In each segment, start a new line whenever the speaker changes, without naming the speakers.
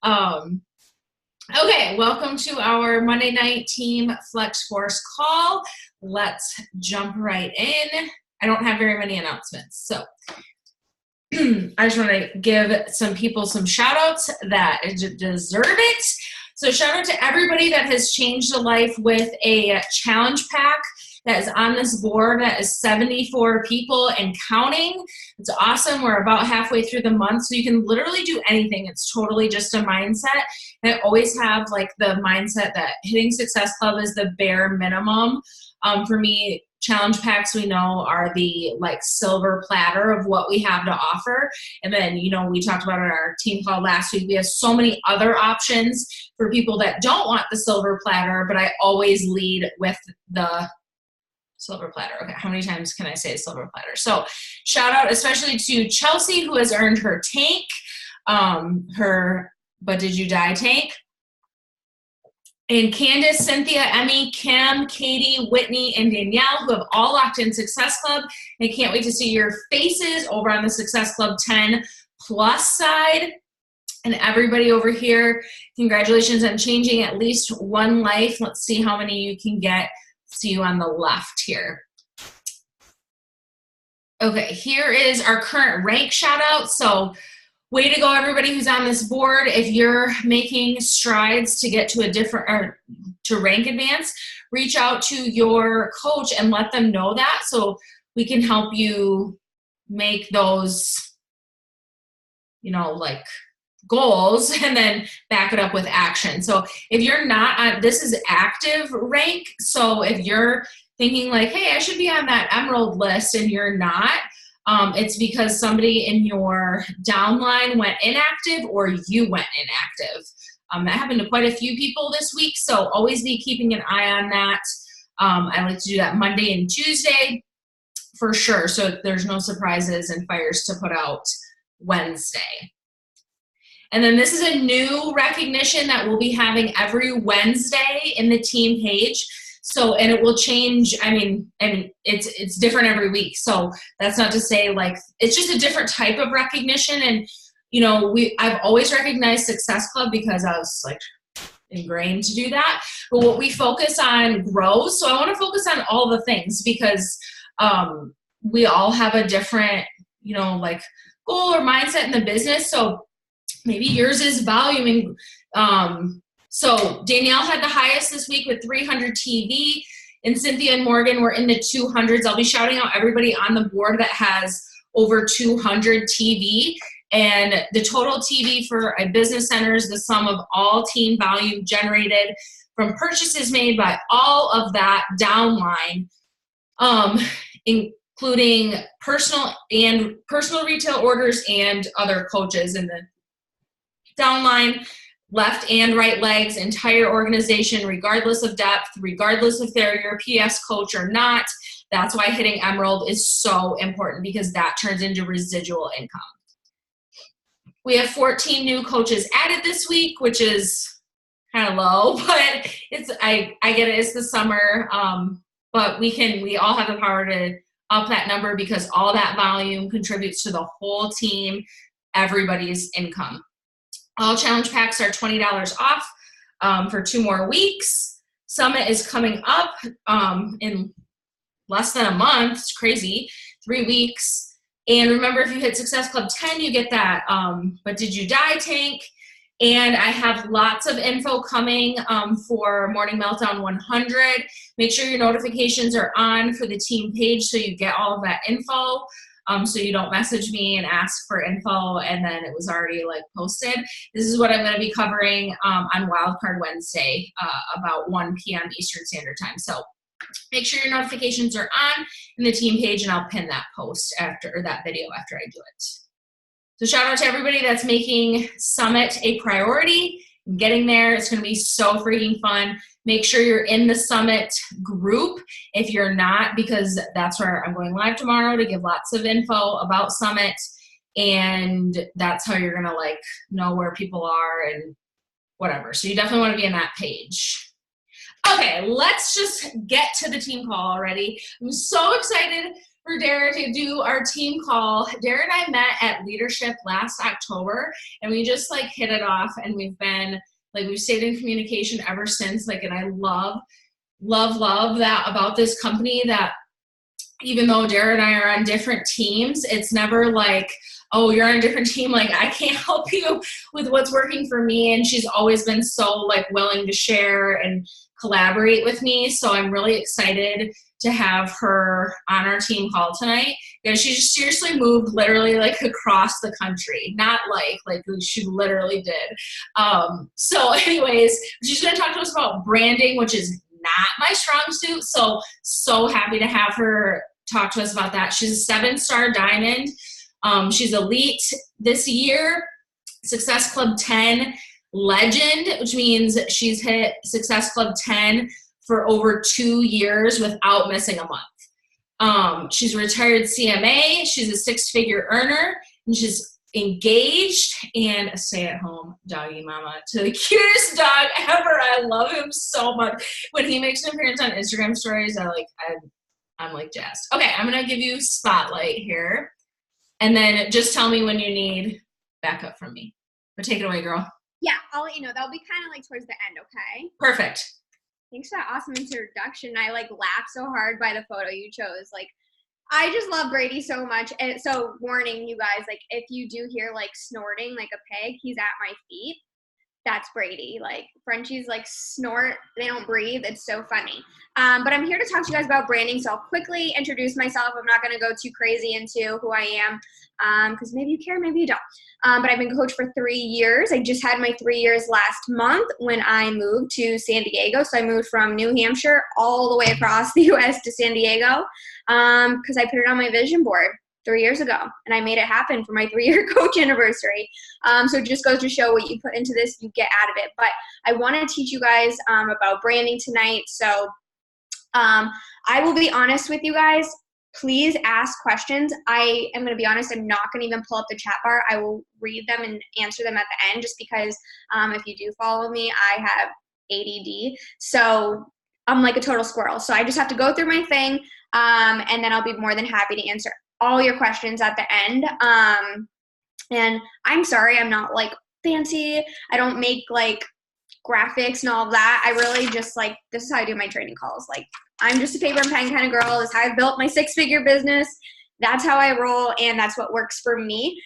Okay, welcome to our Monday night team Flex Force call. Let's jump right in. I don't have very many announcements, so I just want to give some people some shout outs that deserve it. So shout out to everybody that has changed a life with a challenge pack that is on this board. That is 74 people and counting. It's awesome. We're about halfway through the month, so you can literally do anything. It's totally just a mindset. And I always have like the mindset that hitting Success Club is the bare minimum. For me, challenge packs we know are the like silver platter of what we have to offer. And then, you know, we talked about it in our team call last week. We have so many other options for people that don't want the silver platter, but I always lead with the silver platter. Okay, how many times can I say silver platter? So shout out especially to Chelsea, who has earned her tank, her But Did You Die tank. And Candace, Cynthia, Emmy, Kim, Katie, Whitney, and Danielle, who have all locked in Success Club. I can't wait to see your faces over on the Success Club 10 plus side. And everybody over here, congratulations on changing at least one life. Let's see how many you can get. See you on the left here. Okay, here is our current rank shout out. So way to go, everybody who's on this board. If you're making strides to get to a different, or to rank advance, reach out to your coach and let them know that so we can help you make those, you know, like goals and then back it up with action. So if you're not on, this is active rank. So if you're thinking like, hey, I should be on that emerald list and you're not, it's because somebody in your downline went inactive or you went inactive. That happened to quite a few people this week. So always be keeping an eye on that. I like to do that Monday and Tuesday for sure. So there's no surprises and fires to put out Wednesday. And then this is a new recognition that we'll be having every Wednesday in the team page. So, and it will change. I mean, it's different every week. So that's not to say like, it's just a different type of recognition. And, you know, I've always recognized Success Club because I was like ingrained to do that. But what we focus on grows. So I want to focus on all the things because we all have a different, you know, like goal or mindset in the business. So maybe yours is volume. So Danielle had the highest this week with 300 TV, and Cynthia and Morgan were in the 200s. I'll be shouting out everybody on the board that has over 200 TV. And the total TV for a business center is the sum of all team volume generated from purchases made by all of that downline, including personal retail orders and other coaches in the downline, left and right legs, entire organization, regardless of depth, regardless if they're your PS coach or not. That's why hitting Emerald is so important because that turns into residual income. We have 14 new coaches added this week, which is kind of low, but I get it, it's the summer, but we all have the power to up that number because all that volume contributes to the whole team, everybody's income. All challenge packs are $20 off for 2 more weeks. Summit is coming up in less than a month. It's crazy. 3 weeks. And remember, if you hit Success Club 10, you get that But Did You Die tank. And I have lots of info coming for Morning Meltdown 100. Make sure your notifications are on for the team page so you get all of that info. So you don't message me and ask for info and then it was already like posted. This is what I'm going to be covering on Wildcard Wednesday about 1 p.m. Eastern Standard Time. So make sure your notifications are on in the team page and I'll pin that post or that video after I do it. So shout out to everybody that's making Summit a priority. Getting there, it's going to be so freaking fun. Make sure you're in the Summit group if you're not, because that's where I'm going live tomorrow to give lots of info about Summit. And that's how you're going to like know where people are and whatever. So you definitely want to be in that page. Okay, let's just get to the team call already. I'm so excited for Dara to do our team call. Dara and I met at Leadership last October, and we just like hit it off, and we've been like, we've stayed in communication ever since. Like, and I love that about this company, that even though Dara and I are on different teams, it's never like, oh, you're on a different team, like I can't help you with what's working for me. And she's always been so like willing to share and collaborate with me. So I'm really excited to have her on our team call tonight. Because she just seriously moved literally like across the country. Not like she literally did. So anyways, she's gonna talk to us about branding, which is not my strong suit. So happy to have her talk to us about that. She's a 7-star diamond. She's elite this year, Success Club 10 legend, which means she's hit Success Club 10 for over 2 years without missing a month. She's a retired CMA. She's a 6-figure earner, and she's engaged and a stay-at-home doggy mama to the cutest dog ever. I love him so much. When he makes an appearance on Instagram stories, I'm like jazzed. Okay, I'm gonna give you spotlight here, and then just tell me when you need backup from me. But take it away, girl.
Yeah, I'll let you know. That'll be kind of like towards the end, okay?
Perfect.
Thanks for that awesome introduction. I like laughed so hard by the photo you chose. Like, I just love Brady so much. And so warning you guys, like if you do hear like snorting like a pig, he's at my feet. That's Brady. Like Frenchies like snort, they don't breathe. It's so funny. But I'm here to talk to you guys about branding. So I'll quickly introduce myself. I'm not going to go too crazy into who I am because maybe you care, maybe you don't. But I've been coach for 3 years. I just had my 3 years last month when I moved to San Diego. So I moved from New Hampshire all the way across the U.S. to San Diego because I put it on my vision board 3 years ago, and I made it happen for my 3-year coach anniversary. So it just goes to show what you put into this, you get out of it. But I want to teach you guys about branding tonight. So I will be honest with you guys. Please ask questions. I am going to be honest. I'm not going to even pull up the chat bar. I will read them and answer them at the end just because if you do follow me, I have ADD. So I'm like a total squirrel. So I just have to go through my thing and then I'll be more than happy to answer all your questions at the end. And I'm sorry, I'm not like fancy. I don't make like graphics and all of that. I really just like, this is how I do my training calls. Like I'm just a paper and pen kind of girl. This is how I built my 6-figure business. That's how I roll. And that's what works for me.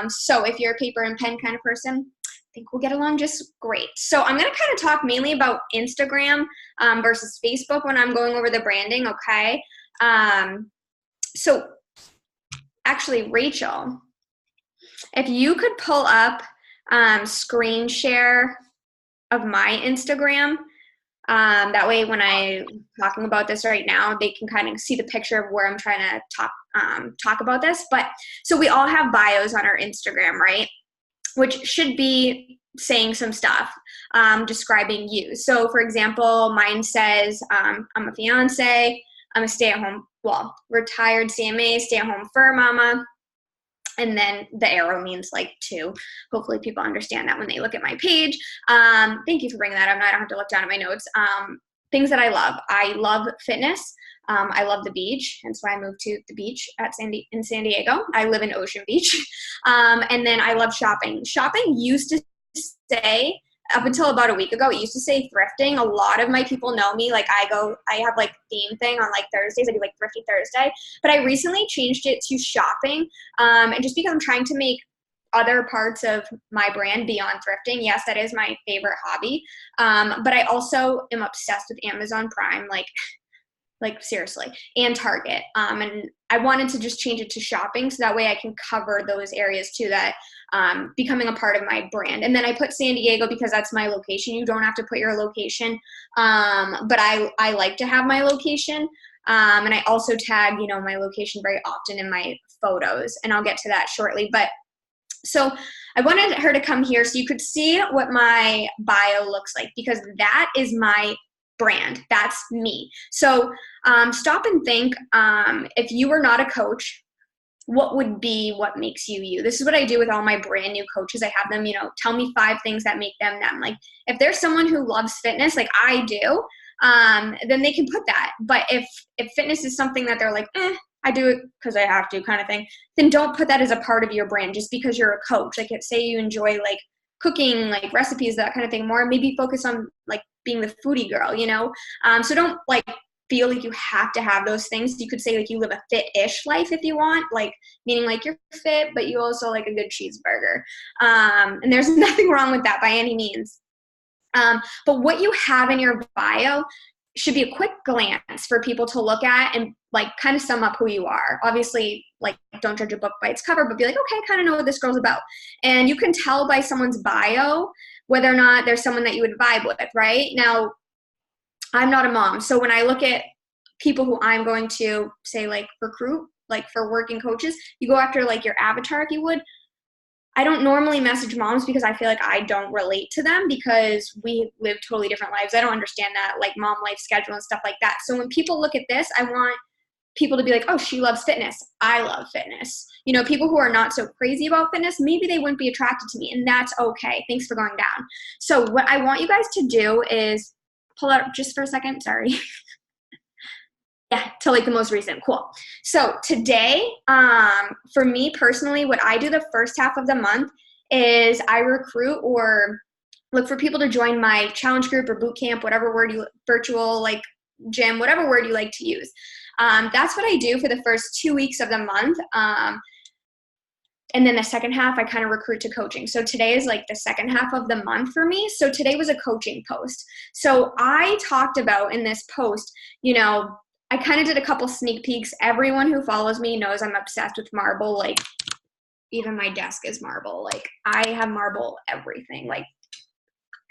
So if you're a paper and pen kind of person, I think we'll get along just great. So I'm going to kind of talk mainly about Instagram versus Facebook when I'm going over the branding. Okay. So actually, Rachel, if you could pull up screen share of my Instagram, that way when I'm talking about this right now, they can kind of see the picture of where I'm trying to talk about this. But so we all have bios on our Instagram, right? Which should be saying some stuff, describing you. So for example, mine says, I'm a fiance, I'm a stay-at-home, retired CMA, stay-at-home fur mama. And then the arrow means like 2. Hopefully people understand that when they look at my page. Thank you for bringing that up. I don't have to look down at my notes. Things that I love. I love fitness. I love the beach. Hence why I moved to the beach in San Diego. I live in Ocean Beach. And then I love shopping. Shopping used to say, up until about a week ago, it used to say thrifting. A lot of my people know me. Like I have like theme thing on like Thursdays. I do like Thrifty Thursday. But I recently changed it to shopping. And just because I'm trying to make other parts of my brand beyond thrifting. Yes, that is my favorite hobby. But I also am obsessed with Amazon Prime. Like seriously, and Target. And I wanted to just change it to shopping so that way I can cover those areas too, that becoming a part of my brand. And then I put San Diego because that's my location. You don't have to put your location. But I like to have my location. And I also tag, my location very often in my photos, and I'll get to that shortly. But so I wanted her to come here so you could see what my bio looks like, because that is my brand. That's me. So stop and think, if you were not a coach, what would be what makes you you? This is what I do with all my brand new coaches. I have them, tell me 5 things that make them them. Like if there's someone who loves fitness like I do, then they can put that. But if fitness is something that they're like, I do it because I have to kind of thing, then don't put that as a part of your brand just because you're a coach. Like, say you enjoy like cooking, like recipes, that kind of thing more, maybe focus on like being the foodie girl, you know? So don't like feel like you have to have those things. You could say like you live a fit-ish life if you want, like meaning like you're fit, but you also like a good cheeseburger. And there's nothing wrong with that by any means. But what you have in your bio should be a quick glance for people to look at and like kind of sum up who you are. Obviously, like don't judge a book by its cover, but be like, okay, I kind of know what this girl's about. And you can tell by someone's bio whether or not there's someone that you would vibe with, right? Now, I'm not a mom. So when I look at people who I'm going to say like recruit, like for working coaches, you go after like your avatar if you would. I don't normally message moms because I feel like I don't relate to them because we live totally different lives. I don't understand that like mom life schedule and stuff like that. So when people look at this, I want people to be like, oh, she loves fitness. I love fitness. You know, people who are not so crazy about fitness, maybe they wouldn't be attracted to me, and that's okay. Thanks for going down. So what I want you guys to do is pull out just for a second. Sorry. Yeah, to like the most recent. Cool. So today, for me personally, what I do the first half of the month is I recruit or look for people to join my challenge group or boot camp, whatever word you, virtual, like gym, whatever word you like to use. That's what I do for the first 2 weeks of the month. And then the second half, I kind of recruit to coaching. So today is like the second half of the month for me. So today was a coaching post. So I talked about in this post, you know, I kind of did a couple sneak peeks. Everyone who follows me knows I'm obsessed with marble. Like even my desk is marble. Like I have marble everything. Like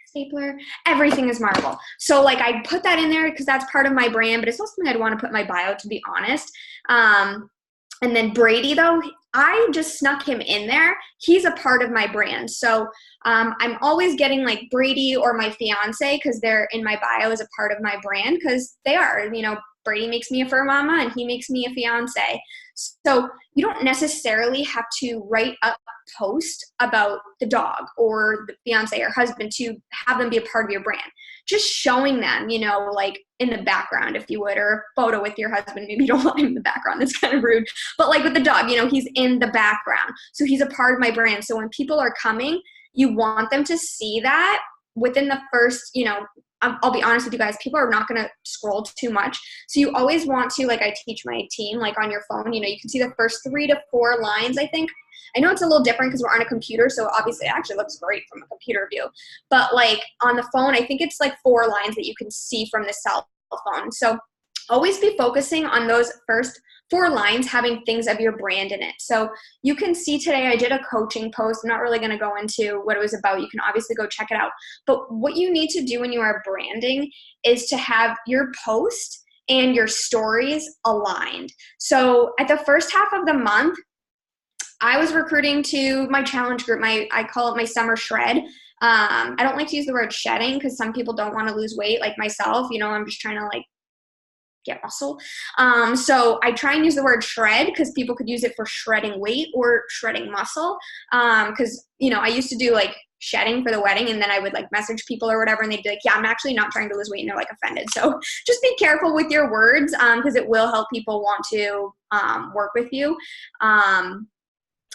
stapler, everything is marble. So like I put that in there because that's part of my brand, but it's also something I'd want to put in my bio, to be honest. And then Brady, though, I just snuck him in there. He's a part of my brand. So I'm always getting like Brady or my fiance because they're in my bio as a part of my brand because they are, you know, Brady makes me a fur mama and he makes me a fiance. So you don't necessarily have to write a post about the dog or the fiance or husband to have them be a part of your brand. Just showing them, you know, like in the background, if you would, or a photo with your husband. Maybe you don't want him in the background. That's kind of rude. But like with the dog, you know, he's in the background. So he's a part of my brand. So when people are coming, you want them to see that within the first, you know, I'll be honest with you guys, people are not going to scroll too much. So you always want to, like I teach my team, like on your phone, you know, you can see the first 3 to 4 lines, I think. I know it's a little different because we're on a computer, so obviously it actually looks great from a computer view. But like on the phone, I think it's like 4 lines that you can see from the cell phone. So always be focusing on those first 4 lines having things of your brand in it. So you can see today I did a coaching post. I'm not really going to go into what it was about. You can obviously go check it out. But what you need to do when you are branding is to have your post and your stories aligned. So at the first half of the month, I was recruiting to my challenge group. I call it my summer shred. I don't like to use the word shedding because some people don't want to lose weight like myself. You know, I'm just trying to like get muscle. So I try and use the word shred because people could use it for shredding weight or shredding muscle. Because, you know, I used to do like shedding for the wedding and then I would like message people or whatever and they'd be like, yeah, I'm actually not trying to lose weight, and they're like offended. So just be careful with your words because it will help people want to work with you.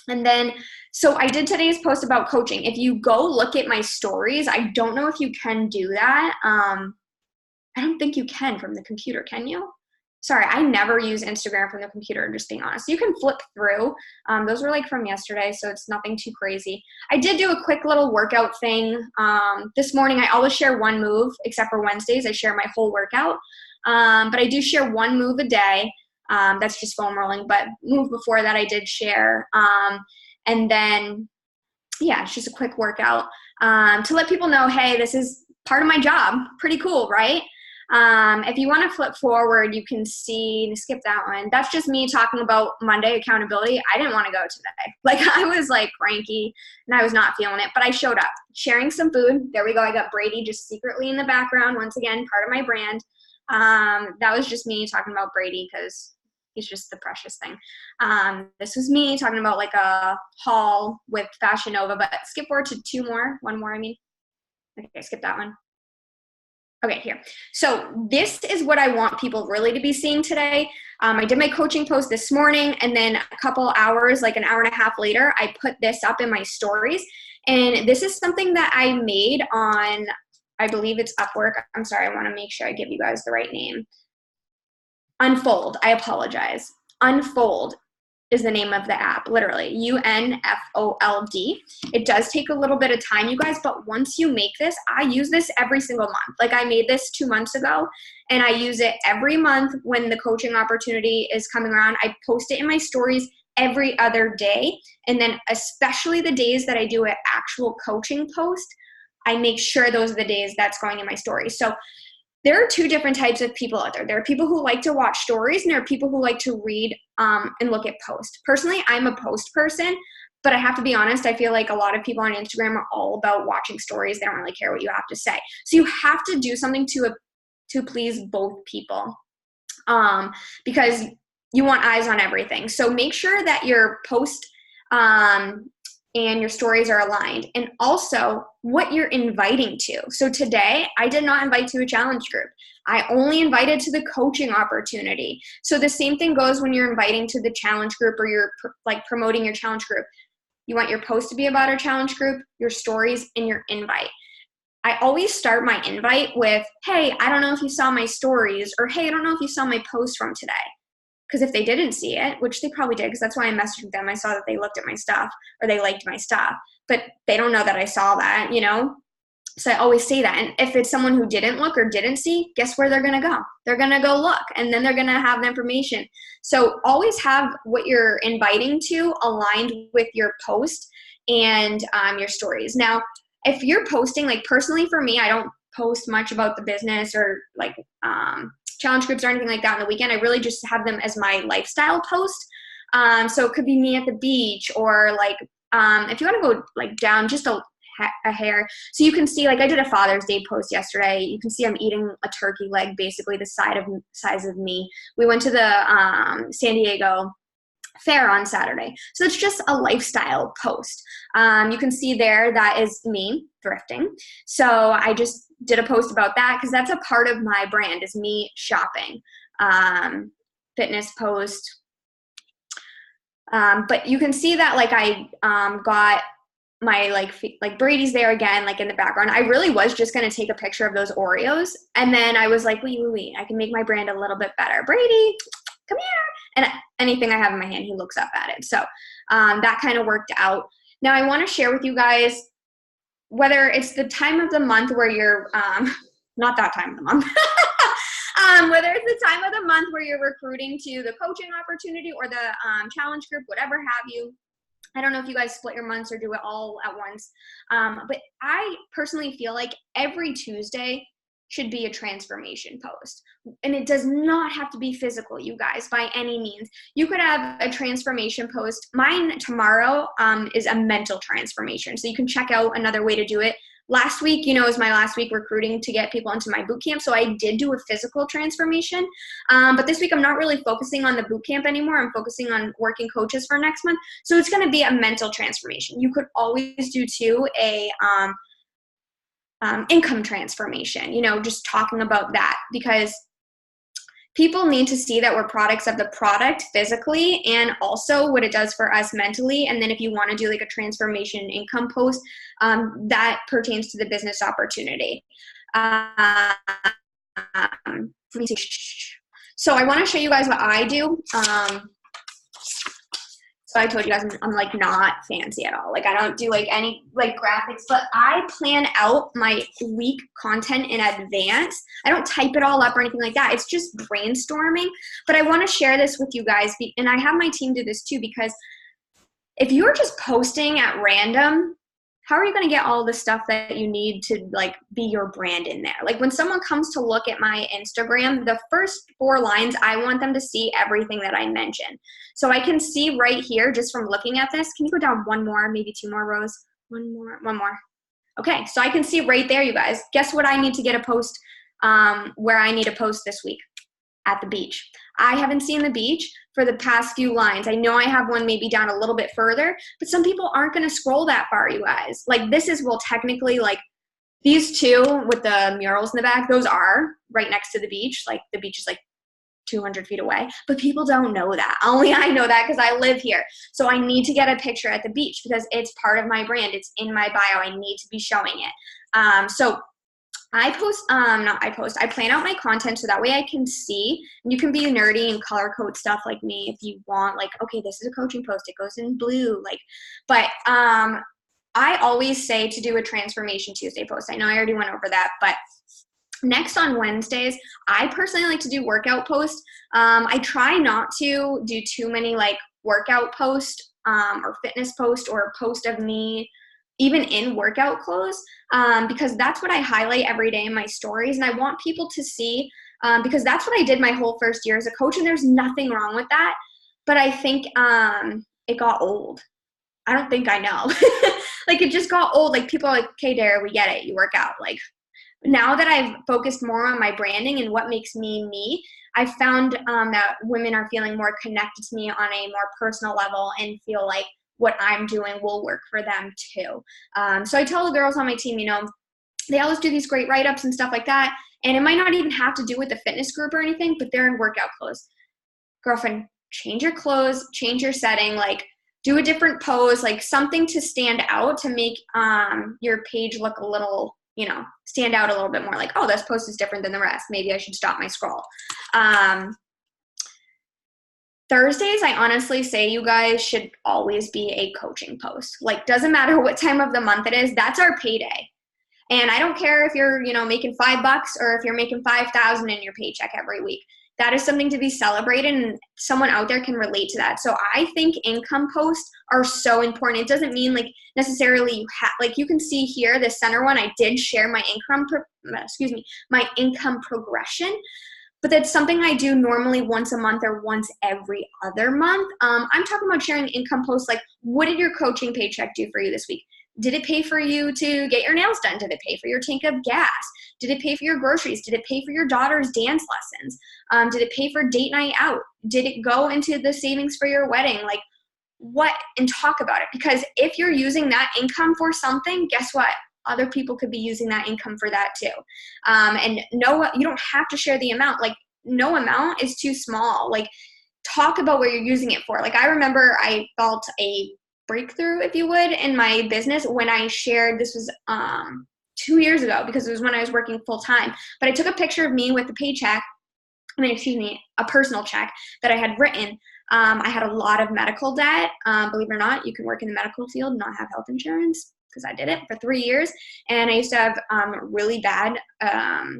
And then, so I did today's post about coaching. If you go look at my stories, I don't know if you can do that. I don't think you can from the computer, can you? Sorry, I never use Instagram from the computer, just being honest. You can flip through. Those were like from yesterday, so it's nothing too crazy. I did do a quick little workout thing. This morning, I always share one move, except for Wednesdays. I share my whole workout. But I do share one move a day. That's just foam rolling. But move before that, I did share. And then, yeah, it's just a quick workout to let people know, hey, this is part of my job. Pretty cool, right? If you want to flip forward, you can see, skip that one. That's just me talking about Monday accountability. I didn't want to go today. Like I was like cranky and I was not feeling it, but I showed up sharing some food. There we go. I got Brady just secretly in the background. Once again, part of my brand. That was just me talking about Brady because he's just the precious thing. This was me talking about like a haul with Fashion Nova, but skip forward to one more, I mean. Okay, skip that one. Okay, here. So this is what I want people really to be seeing today. I did my coaching post this morning, and then a couple hours, like an hour and a half later, I put this up in my stories. And this is something that I made on, I believe it's Upwork. I'm sorry, I want to make sure I give you guys the right name. Unfold. I apologize. Unfold is the name of the app, literally, UNFOLD. It does take a little bit of time, you guys, but once you make this, I use this every single month. Like I made this 2 months ago, and I use it every month when the coaching opportunity is coming around. I post it in my stories every other day, and then especially the days that I do an actual coaching post, I make sure those are the days that's going in my stories. So there are two different types of people out there. There are people who like to watch stories, and there are people who like to read and look at posts. Personally, I'm a post person, but I have to be honest, I feel like a lot of people on Instagram are all about watching stories. They don't really care what you have to say. So you have to do something to please both people because you want eyes on everything. So make sure that your post and your stories are aligned, and also what you're inviting to. So today I did not invite to a challenge group. I only invited to the coaching opportunity. So the same thing goes when you're inviting to the challenge group or you're like promoting your challenge group. You want your post to be about a challenge group, your stories, and your invite. I always start my invite with, hey, I don't know if you saw my stories, or hey, I don't know if you saw my post from today. Because if they didn't see it, which they probably did, because that's why I messaged them, I saw that they looked at my stuff or they liked my stuff, but they don't know that I saw that, you know? So I always say that. And if it's someone who didn't look or didn't see, guess where they're going to go? They're going to go look, and then they're going to have the information. So always have what you're inviting to aligned with your post and your stories. Now, if you're posting, like personally for me, I don't post much about the business or like challenge groups or anything like that on the weekend. I really just have them as my lifestyle post. So it could be me at the beach, or like if you want to go like down just a hair. So you can see, like I did a Father's Day post yesterday. You can see I'm eating a turkey leg, basically the size of me. We went to the San Diego fair on Saturday. So it's just a lifestyle post. You can see there that is me thrifting. So I just did a post about that because that's a part of my brand, is me shopping. Fitness post. But you can see that like I got my like Brady's there again, like in the background. I really was just going to take a picture of those Oreos. And then I was like, wait, I can make my brand a little bit better. Brady, come here. And anything I have in my hand, he looks up at it. So that kind of worked out. Now I want to share with you guys, whether it's the time of the month where you're, not that time of the month, whether it's the time of the month where you're recruiting to the coaching opportunity or the challenge group, whatever have you. I don't know if you guys split your months or do it all at once. But I personally feel like every Tuesday should be a transformation post. And it does not have to be physical, you guys, by any means. You could have a transformation post. Mine tomorrow is a mental transformation. So you can check out another way to do it. Last week, is my last week recruiting to get people into my boot camp. So I did do a physical transformation. But this week, I'm not really focusing on the boot camp anymore. I'm focusing on working coaches for next month. So it's going to be a mental transformation. You could always do too a income transformation, just talking about that, because people need to see that we're products of the product physically and also what it does for us mentally. And then if you want to do like a transformation income post, that pertains to the business opportunity. Let me see. So I want to show you guys what I do. So I told you guys I'm like not fancy at all. Like I don't do like any like graphics, but I plan out my week content in advance. I don't type it all up or anything like that. It's just brainstorming. But I want to share this with you guys, and I have my team do this too, because if you're just posting at random, how are you going to get all the stuff that you need to like be your brand in there? Like when someone comes to look at my Instagram, the first 4 lines, I want them to see everything that I mentioned. So I can see right here, just from looking at this, can you go down one more, maybe 2 more rows? One more. Okay, so I can see right there, you guys. Guess what I need to get a post, where I need a post this week? At the beach. I haven't seen the beach for the past few lines. I know I have one maybe down a little bit further, but some people aren't going to scroll that far, you guys. Like this is, well, technically like These two with the murals in the back, those are right next to the beach. Like the beach is like 200 feet away, but people don't know that. Only I know that because I live here. So I need to get a picture at the beach because it's part of my brand. It's in my bio. I need to be showing it. So I post, I plan out my content so that way I can see, and you can be nerdy and color code stuff like me if you want, like, okay, this is a coaching post, it goes in blue, like, but I always say to do a Transformation Tuesday post. I know I already went over that, but next on Wednesdays, I personally like to do workout posts. I try not to do too many like workout posts or fitness post or post of me even in workout clothes because that's what I highlight every day in my stories. And I want people to see because that's what I did my whole first year as a coach, and there's nothing wrong with that. But I think it got old. I don't think I know. Like it just got old. Like people are like, okay, Dara, we get it. You work out. Like now that I've focused more on my branding and what makes me me, I've found that women are feeling more connected to me on a more personal level and feel like what I'm doing will work for them too. So I tell the girls on my team, you know, they always do these great write-ups and stuff like that. And it might not even have to do with the fitness group or anything, but they're in workout clothes. Girlfriend, change your clothes, change your setting, like do a different pose, like something to stand out to make your page look a little, you know, stand out a little bit more like, oh, this post is different than the rest. Maybe I should stop my scroll. Thursdays, I honestly say you guys should always be a coaching post. Like, doesn't matter what time of the month it is, that's our payday. And I don't care if you're, you know, making $5 or if you're making 5,000 in your paycheck every week. That is something to be celebrated, and someone out there can relate to that. So I think income posts are so important. It doesn't mean like necessarily you have, like you can see here, the center one, I did share my my income progression. But that's something I do normally once a month or once every other month. I'm talking about sharing income posts like, what did your coaching paycheck do for you this week? Did it pay for you to get your nails done? Did it pay for your tank of gas? Did it pay for your groceries? Did it pay for your daughter's dance lessons? Did it pay for date night out? Did it go into the savings for your wedding? Like what? And talk about it. Because if you're using that income for something, guess what? Other people could be using that income for that too. And no, you don't have to share the amount. Like no amount is too small. Like talk about what you're using it for. Like I remember I felt a breakthrough, if you would, in my business when I shared, this was 2 years ago because it was when I was working full time. But I took a picture of me with the paycheck, a personal check that I had written. I had a lot of medical debt. Believe it or not, you can work in the medical field and not have health insurance because I did it for 3 years. And I used to have really bad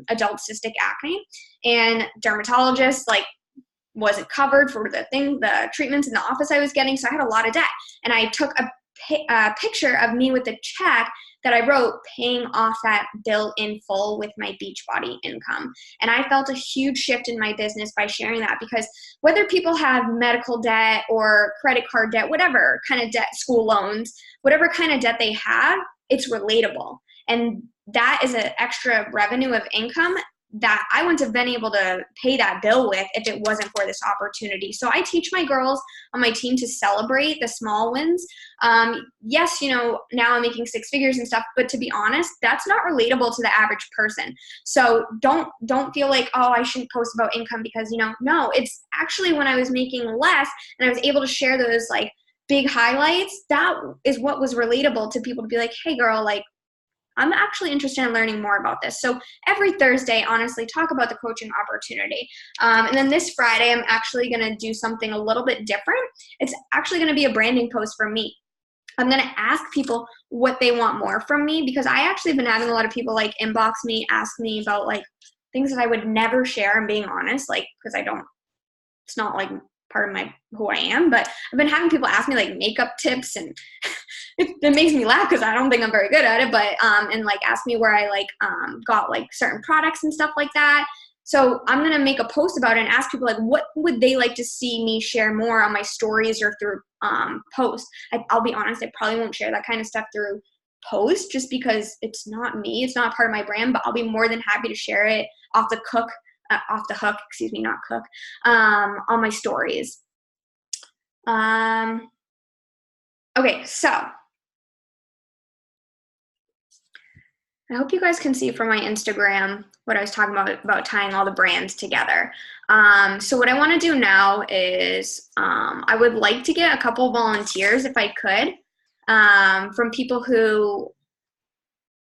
adult cystic acne. And dermatologists wasn't covered for the treatments in the office I was getting. So I had a lot of debt. And I took a picture of me with a check that I wrote paying off that bill in full with my Beachbody income. And I felt a huge shift in my business by sharing that, because whether people have medical debt or credit card debt, whatever kind of debt, school loans, whatever kind of debt they have, it's relatable. And that is an extra revenue of income that I wouldn't have been able to pay that bill with if it wasn't for this opportunity. So I teach my girls on my team to celebrate the small wins. Yes, now I'm making 6 figures and stuff, but to be honest, that's not relatable to the average person. So don't feel like, oh, I shouldn't post about income because, no, it's actually when I was making less and I was able to share those big highlights, that is what was relatable to people to be like, hey girl, I'm actually interested in learning more about this. So every Thursday, honestly, talk about the coaching opportunity. And then this Friday, I'm actually going to do something a little bit different. It's actually going to be a branding post for me. I'm going to ask people what they want more from me, because I actually have been having a lot of people inbox me, ask me about things that I would never share. I'm being honest, because it's not part of who I am, but I've been having people ask me makeup tips, and it makes me laugh because I don't think I'm very good at it, but and ask me where I got certain products and stuff like that. So I'm gonna make a post about it and ask people what would they like to see me share more on my stories or through posts. I'll be honest, I probably won't share that kind of stuff through post just because it's not me, it's not part of my brand, but I'll be more than happy to share it off the hook, on my stories. Okay, so I hope you guys can see from my Instagram what I was talking about tying all the brands together. So what I want to do now is I would like to get a couple volunteers if I could from people who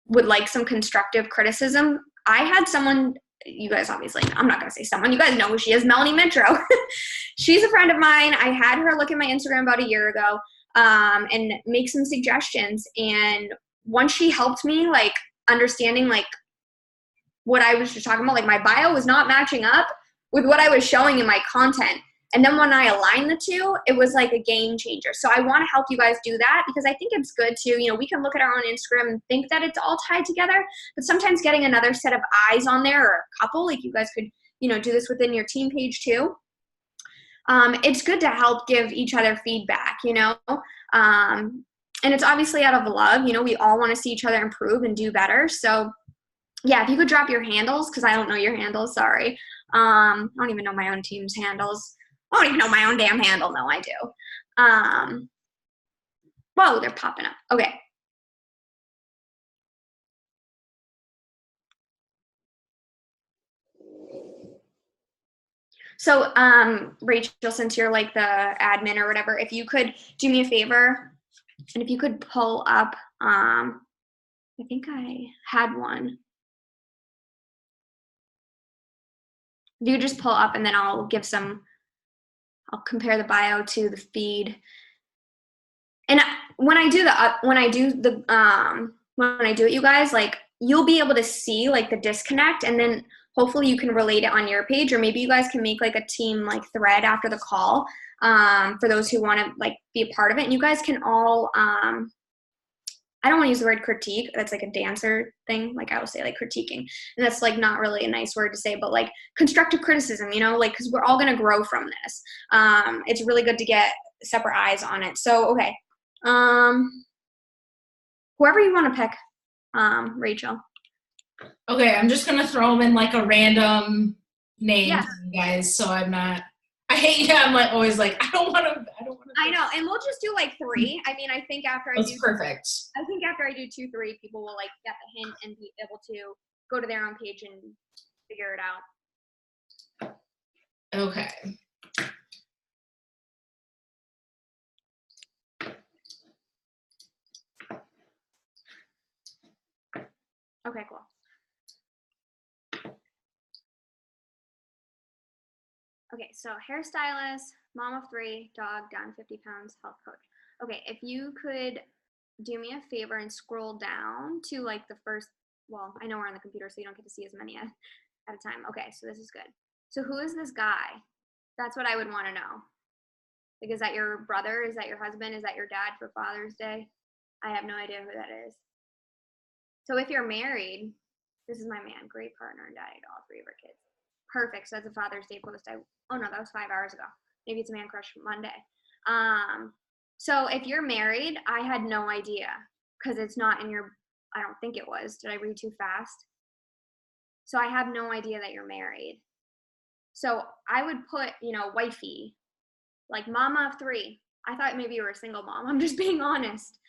would like some constructive criticism. I had someone, you guys obviously, I'm not going to say someone, you guys know who she is, Melanie Mitro. She's a friend of mine. I had her look at my Instagram about a year ago and make some suggestions. And once she helped me, like, understanding like what I was just talking about, like my bio was not matching up with what I was showing in my content. And then when I aligned the two, it was like a game changer. So I want to help you guys do that because I think it's good to, we can look at our own Instagram and think that it's all tied together, but sometimes getting another set of eyes on there or a couple, like you guys could, do this within your team page too. It's good to help give each other feedback, and it's obviously out of love. We all want to see each other improve and do better. So yeah, if you could drop your handles, because I don't know your handles, sorry. I don't even know my own team's handles. I don't even know my own damn handle. No, I do. Whoa, they're popping up. Okay. So Rachel, since you're like the admin or whatever, if you could do me a favor, and if you could pull up, I think I had one. If you just pull up and then I'll compare the bio to the feed. And when I do it, you guys, like, you'll be able to see like the disconnect, and then hopefully you can relate it on your page, or maybe you guys can make like a team like thread after the call for those who want to like be a part of it. And you guys can all, I don't want to use the word critique. That's like a dancer thing. Like I will say like critiquing, and that's like not really a nice word to say, but like constructive criticism, like, because we're all going to grow from this. It's really good to get separate eyes on it. So, okay. Whoever you want to pick, Rachel.
Okay, I'm just gonna throw them in like a random name for you guys, so I'm not. I'm like always like I don't want to.
I know, and we'll just do like 3. I mean, I think after I do
perfect.
I think after I do 2, 3, people will like get the hint and be able to go to their own page and figure it out.
Okay.
Okay, cool. Okay, so hairstylist, mom of 3, dog, down 50 pounds, health coach. Okay, if you could do me a favor and scroll down to like the first, well, I know we're on the computer, so you don't get to see as many at a time. Okay, so this is good. So who is this guy? That's what I would want to know. Like, is that your brother? Is that your husband? Is that your dad for Father's Day? I have no idea who that is. So if you're married, this is my man, great partner and daddy to all 3 of our kids. Perfect. So that's a Father's Day post. Oh no, that was 5 hours ago. Maybe it's a Man Crush Monday. So if you're married, I had no idea because it's not in your, I don't think it was. Did I read too fast? So I have no idea that you're married. So I would put, wifey, like mama of 3. I thought maybe you were a single mom. I'm just being honest.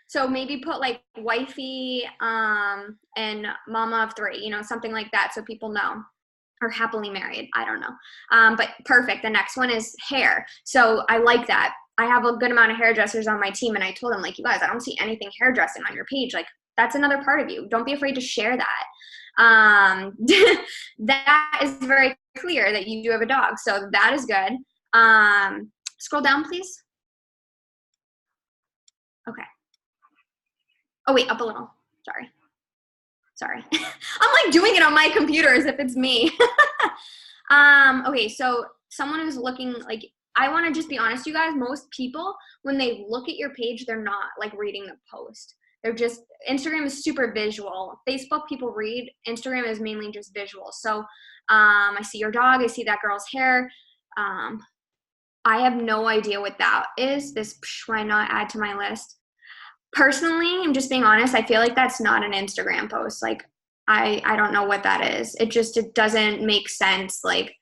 So maybe put like wifey and mama of 3, something like that, so people know. Or happily married, I don't know. But perfect. The next one is hair. So I like that. I have a good amount of hairdressers on my team, and I told them, like, you guys, I don't see anything hairdressing on your page. Like, that's another part of you. Don't be afraid to share that. That is very clear that you do have a dog. So that is good. Scroll down, please. Okay. Oh, wait, up a little. Sorry. I'm like doing it on my computer as if it's me. Okay, so someone who's looking, like, I want to just be honest, you guys, most people, when they look at your page, they're not like reading the post. They're just, Instagram is super visual. Facebook people read, Instagram is mainly just visual. So I see your dog, I see that girl's hair. I have no idea what that is. This, why not add to my list? Personally, I'm just being honest, I feel like that's not an Instagram post. Like, I don't know what that is. It doesn't make sense. Like,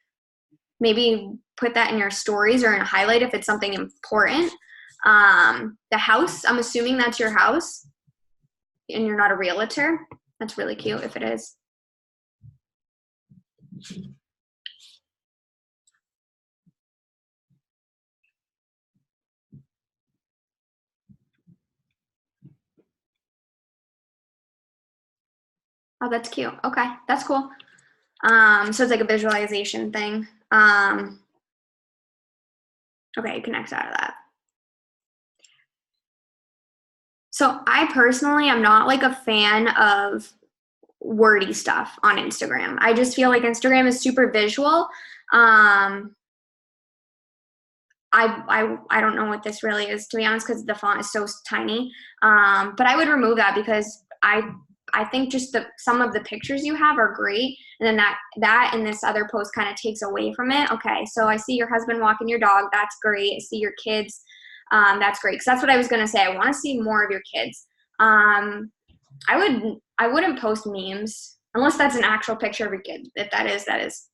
maybe put that in your stories or in a highlight if it's something important. The house, I'm assuming that's your house and you're not a realtor. That's really cute if it is. Oh, that's cute. Okay, that's cool. So it's like a visualization thing. Okay, it connects out of that. So I personally am not like a fan of wordy stuff on Instagram. I just feel like Instagram is super visual. I don't know what this really is, to be honest, because the font is so tiny. But I would remove that because I think just some of the pictures you have are great, and then that and this other post kind of takes away from it. Okay, so I see your husband walking your dog. That's great. I see your kids. That's great, because that's what I was gonna say. I want to see more of your kids. I wouldn't post memes unless that's an actual picture of your kid. If that is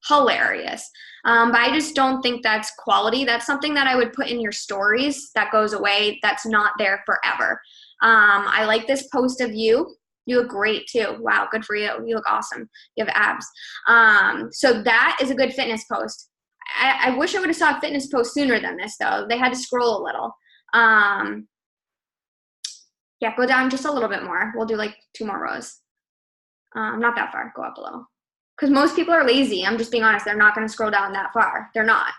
hilarious. But I just don't think that's quality. That's something that I would put in your stories that goes away. That's not there forever. I like this post of you. You look great too. Wow, good for you. You look awesome. You have abs. So that is a good fitness post. I wish I would have saw a fitness post sooner than this though. They had to scroll a little. Yeah, go down just a little bit more. We'll do like 2 more rows. Not that far. Go up a little. Because most people are lazy. I'm just being honest. They're not going to scroll down that far. They're not.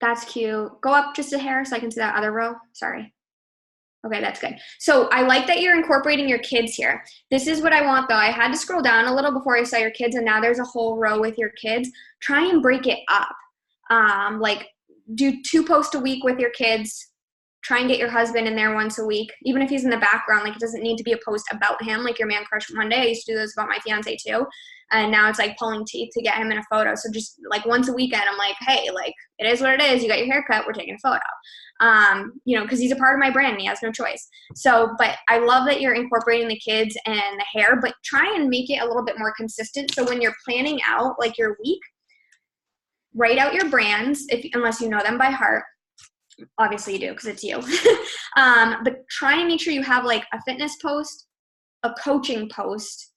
That's cute. Go up just a hair so I can see that other row. Sorry. Okay, that's good. So I like that you're incorporating your kids here. This is what I want, though. I had to scroll down a little before I saw your kids, and now there's a whole row with your kids. Try and break it up. Like, do 2 posts a week with your kids. Try and get your husband in there once a week, even if he's in the background. Like, it doesn't need to be a post about him, like your Man Crush Monday. I used to do those about my fiance too, and now it's like pulling teeth to get him in a photo. So just like once a weekend, I'm like, hey, like it is what it is. You got your haircut, we're taking a photo. Because he's a part of my brand and he has no choice. So, but I love that you're incorporating the kids and the hair, but try and make it a little bit more consistent. So when you're planning out like your week, write out your brands unless you know them by heart. Obviously you do because it's you. But try and make sure you have like a fitness post, a coaching post,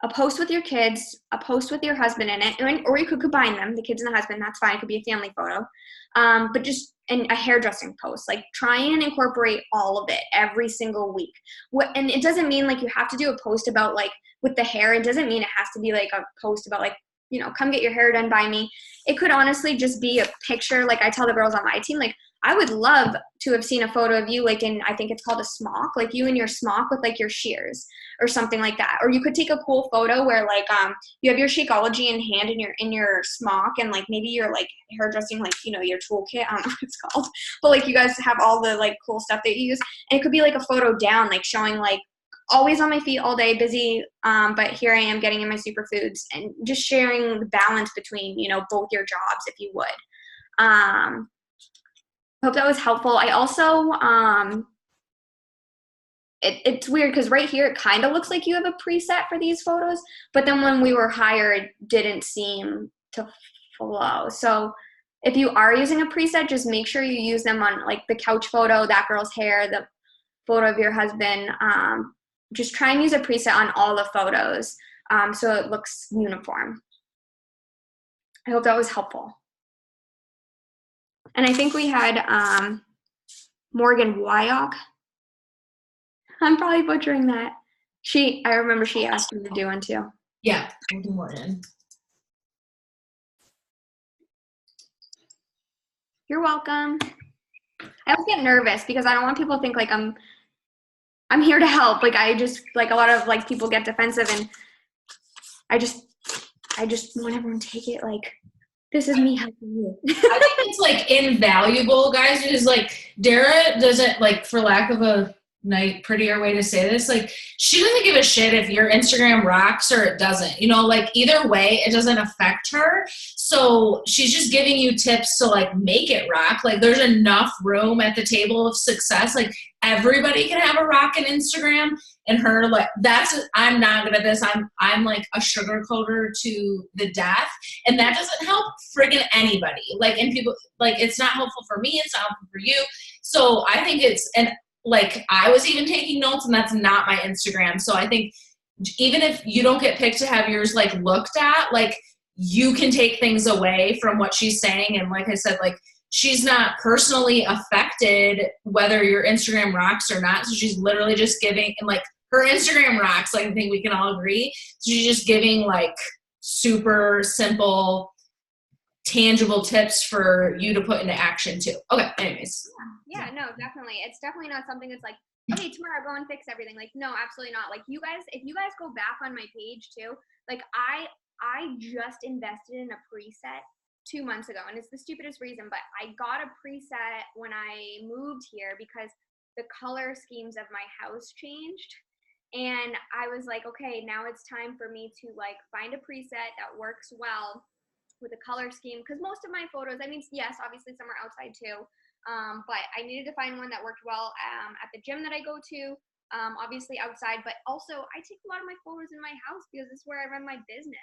a post with your kids, a post with your husband in it, or you could combine them, the kids and the husband, that's fine. It could be a family photo. But just a hairdressing post. Like try and incorporate all of it every single week. And it doesn't mean like you have to do a post about like with the hair. It doesn't mean it has to be like a post about like, come get your hair done by me. It could honestly just be a picture. Like I tell the girls on my team, like I would love to have seen a photo of you like in, I think it's called a smock, like you in your smock with like your shears or something like that. Or you could take a cool photo where like you have your Shakeology in hand in your smock, and like maybe you're like hairdressing like your toolkit. I don't know what it's called, but like you guys have all the like cool stuff that you use, and it could be like a photo down, like showing like always on my feet all day, busy, but here I am getting in my superfoods, and just sharing the balance between both your jobs if you would. Hope that was helpful. I also, it's weird because right here it kind of looks like you have a preset for these photos, but then when we were hired, it didn't seem to flow. So if you are using a preset, just make sure you use them on like the couch photo, that girl's hair, the photo of your husband. Just try and use a preset on all the photos so it looks uniform. I hope that was helpful. And I think we had Morgan Wyok. I'm probably butchering that. I remember she asked me to do one too.
Yeah, we'll do Morgan.
You're welcome. I always get nervous because I don't want people to think like I'm here to help. Like I just like a lot of like people get defensive, and I just want everyone to take it like this is me helping you.
I think it's like invaluable, guys. Because like Dara doesn't, like, for lack of a prettier way to say this, like she doesn't give a shit if your Instagram rocks or it doesn't. Like either way, it doesn't affect her. So she's just giving you tips to like make it rock. Like there's enough room at the table of success. Like everybody can have a rockin' Instagram, and her like I'm not good at this. I'm like a sugarcoater to the death, and that doesn't help friggin' anybody. Like, and people like it's not helpful for me. It's not helpful for you. So I think like I was even taking notes, and that's not my Instagram. So I think even if you don't get picked to have yours like looked at, like you can take things away from what she's saying. And like I said, like she's not personally affected whether your Instagram rocks or not. So she's literally just giving, and like her Instagram rocks, like I think we can all agree. So she's just giving like super simple, tangible tips for you to put into action too. Okay, anyways.
Yeah, no, definitely. It's definitely not something that's like, okay, tomorrow go and fix everything. Like, no, absolutely not. Like you guys, if you guys go back on my page too, like I just invested in a preset 2 months ago, and it's the stupidest reason, but I got a preset when I moved here because the color schemes of my house changed. And I was like, okay, now it's time for me to like find a preset that works well with a color scheme, because most of my photos, I mean, yes, obviously some are outside too, but I needed to find one that worked well at the gym that I go to, obviously outside, but also I take a lot of my photos in my house because this is where I run my business.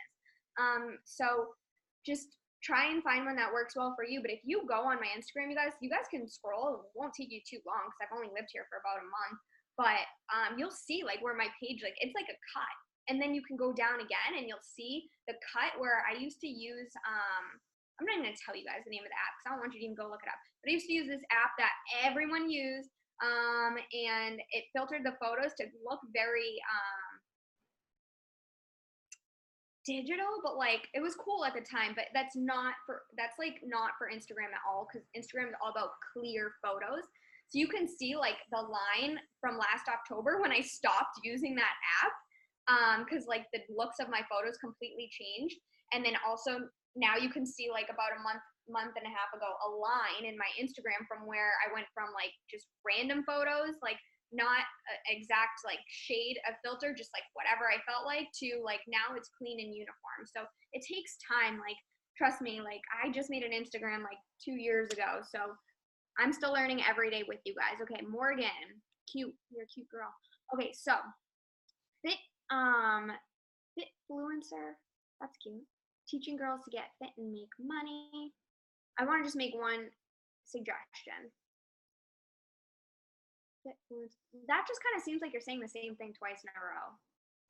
So just try and find one that works well for you. But if you go on my Instagram, you guys can scroll. It won't take you too long because I've only lived here for about a month, but you'll see like where my page, like it's like a cut. And then you can go down again and you'll see the cut where I used to use, I'm not going to tell you guys the name of the app because I don't want you to even go look it up. But I used to use this app that everyone used, and it filtered the photos to look very digital, but like it was cool at the time. But that's like not for Instagram at all, because Instagram is all about clear photos. So you can see like the line from last October when I stopped using that app, because like the looks of my photos completely changed. And then also now you can see like about a month and a half ago a line in my Instagram from where I went from like just random photos, like not exact like shade of filter, just like whatever I felt like, to like now it's clean and uniform. So it takes time. Like trust me, like I just made an Instagram like 2 years ago, so I'm still learning every day with you guys. Okay, Morgan, cute, you're a cute girl. Okay, so fit Fitfluencer, that's cute. Teaching girls to get fit and make money. I want to just make one suggestion. That just kind of seems like you're saying the same thing twice in a row.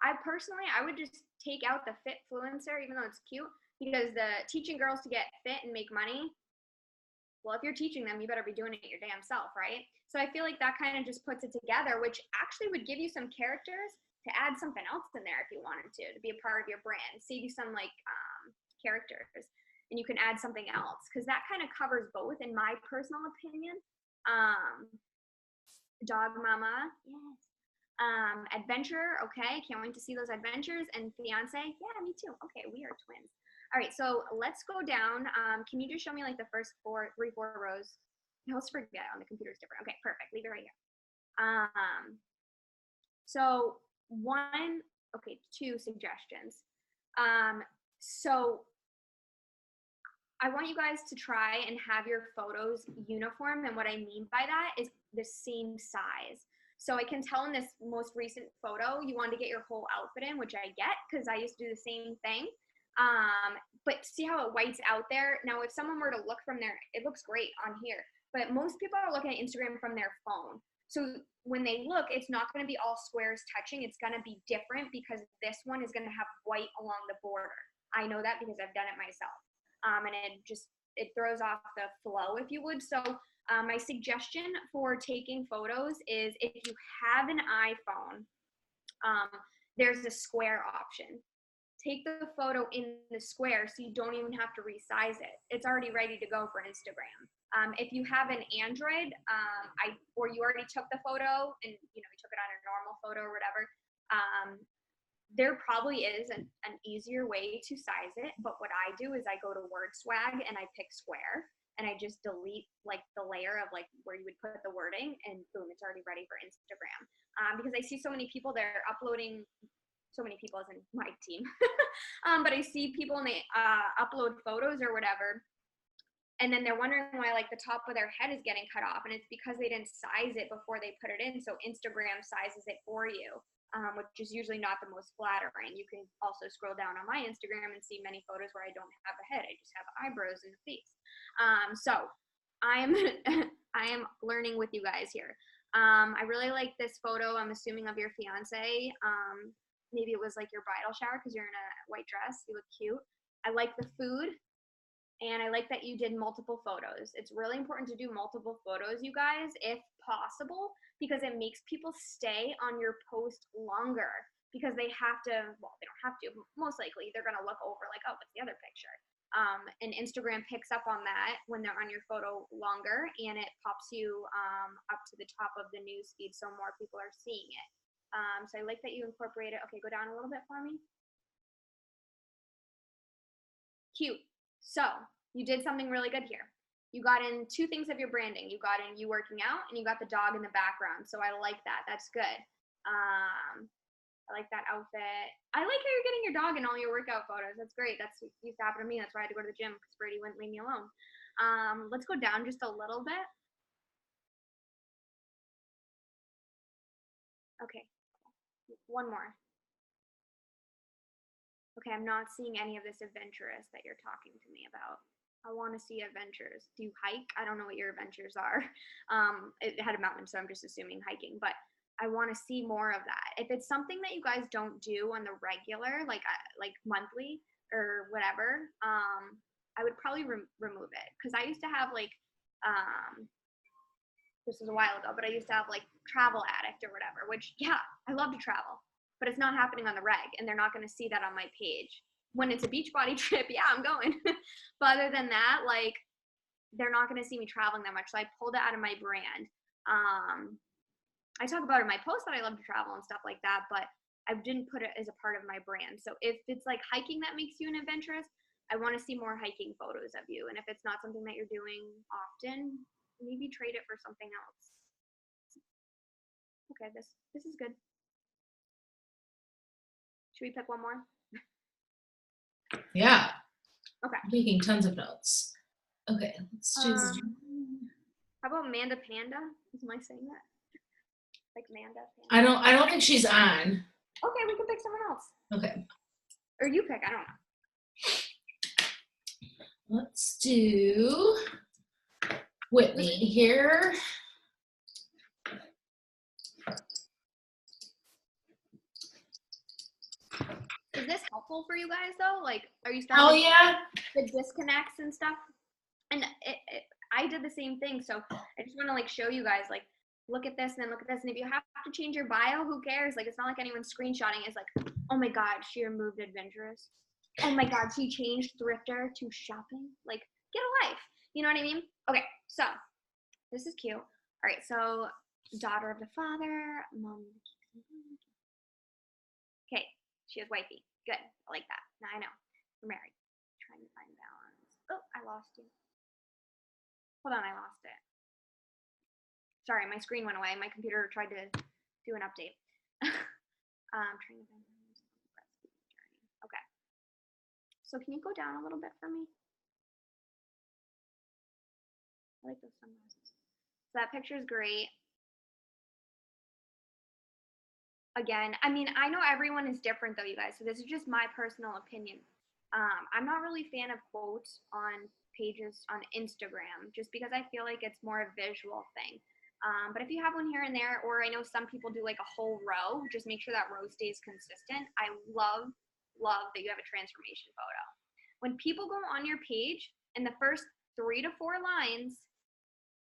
I would just take out the Fitfluencer, even though it's cute, because the teaching girls to get fit and make money, well, if you're teaching them, you better be doing it your damn self, right? So I feel like that kind of just puts it together, which actually would give you some characters to add something else in there if you wanted to be a part of your brand. Save you some like characters, and you can add something else, because that kind of covers both, in my personal opinion. Dog mama, yes. Adventure, okay, can't wait to see those adventures. And fiance, yeah, me too. Okay, we are twins. All right, so let's go down. Can you just show me like the first four rows? I always forget, on the computer's different. Okay, perfect, leave it right here. So two suggestions. So I want you guys to try and have your photos uniform, and what I mean by that is the same size. So I can tell in this most recent photo you wanted to get your whole outfit in, which I get because I used to do the same thing. But see how it whites out there? Now, if someone were to look from there, it looks great on here, but most people are looking at Instagram from their phone. So when they look, it's not going to be all squares touching. It's going to be different because this one is going to have white along the border. I know that because I've done it myself. And it throws off the flow, if you would. So my suggestion for taking photos is, if you have an iPhone, there's a square option. Take the photo in the square so you don't even have to resize it. It's already ready to go for Instagram. If you have an Android, or you already took the photo and you took it on a normal photo or whatever, there probably is an easier way to size it. But what I do is I go to WordSwag and I pick square, and I just delete like the layer of like where you would put the wording, and boom, it's already ready for Instagram. Because I see so many people, they're uploading, so many people as in my team, but I see people and they upload photos or whatever, and then they're wondering why like the top of their head is getting cut off, and it's because they didn't size it before they put it in. So Instagram sizes it for you, which is usually not the most flattering. You can also scroll down on my Instagram and see many photos where I don't have a head, I just have eyebrows and a face. So I am I am learning with you guys here. I really like this photo, I'm assuming, of your fiance. Maybe it was like your bridal shower because you're in a white dress. You look cute. I like the food. And I like that you did multiple photos. It's really important to do multiple photos, you guys, if possible, because it makes people stay on your post longer because they have to, well, they don't have to, most likely they're going to look over like, oh, what's the other picture? And Instagram picks up on that when they're on your photo longer, and it pops you up to the top of the news feed so more people are seeing it. So I like that you incorporate it. Okay, go down a little bit for me. Cute. So you did something really good here. You got in two things of your branding. You got in you working out, and you got the dog in the background. So I like that. That's good. I like that outfit. I like how you're getting your dog in all your workout photos. That's great. That's used to happen to me. That's why I had to go to the gym because Brady wouldn't leave me alone. Let's go down just a little bit. Okay. One more. Okay, I'm not seeing any of this adventurous that you're talking to me about. I want to see adventures. Do you hike? I don't know what your adventures are. It had a mountain, so I'm just assuming hiking, but I want to see more of that. If it's something that you guys don't do on the regular, like monthly or whatever, I would probably remove it because I used to have like this was a while ago, but I used to have like travel addict or whatever, which yeah, I love to travel, but it's not happening on the reg, and they're not going to see that on my page. When it's a Beachbody trip, yeah, I'm going. But other than that, like, they're not going to see me traveling that much. So I pulled it out of my brand. I talk about in my post that I love to travel and stuff like that, but I didn't put it as a part of my brand. So if it's like hiking that makes you an adventurous, I want to see more hiking photos of you. And if it's not something that you're doing often, maybe trade it for something else. Okay, this is good. Should we pick one more?
Yeah.
Okay.
I'm making tons of notes. Okay, let's do
how about Manda Panda? Am I saying that? Like Manda Panda?
I don't think she's on.
Okay, we can pick someone else.
Okay.
Or you pick, I don't know.
Let's do Whitney here.
Is this helpful for you guys though? Like, are you starting?
Oh yeah.
The disconnects and stuff? And I did the same thing. So I just want to like show you guys, like, look at this and then look at this. And if you have to change your bio, who cares? Like, it's not like anyone's screenshotting. It's like, oh my God, she removed adventurous. Oh my God, she changed thrifter to shopping. Like, get a life. You know what I mean? Okay, so this is cute. All right, so daughter of the father, mom. Okay, she has wifey. Good, I like that. Now I know we're married. Trying to find balance. Oh, I lost you. Hold on, I lost it. Sorry, my screen went away. My computer tried to do an update. Trying to find balance. Okay. So can you go down a little bit for me? I like those sunglasses. So that picture is great. Again, I mean, I know everyone is different though, you guys. So this is just my personal opinion. I'm not really a fan of quotes on pages on Instagram just because I feel like it's more a visual thing. But if you have one here and there, or I know some people do like a whole row, just make sure that row stays consistent. I love that you have a transformation photo. When people go on your page, in the first 3 to 4 lines,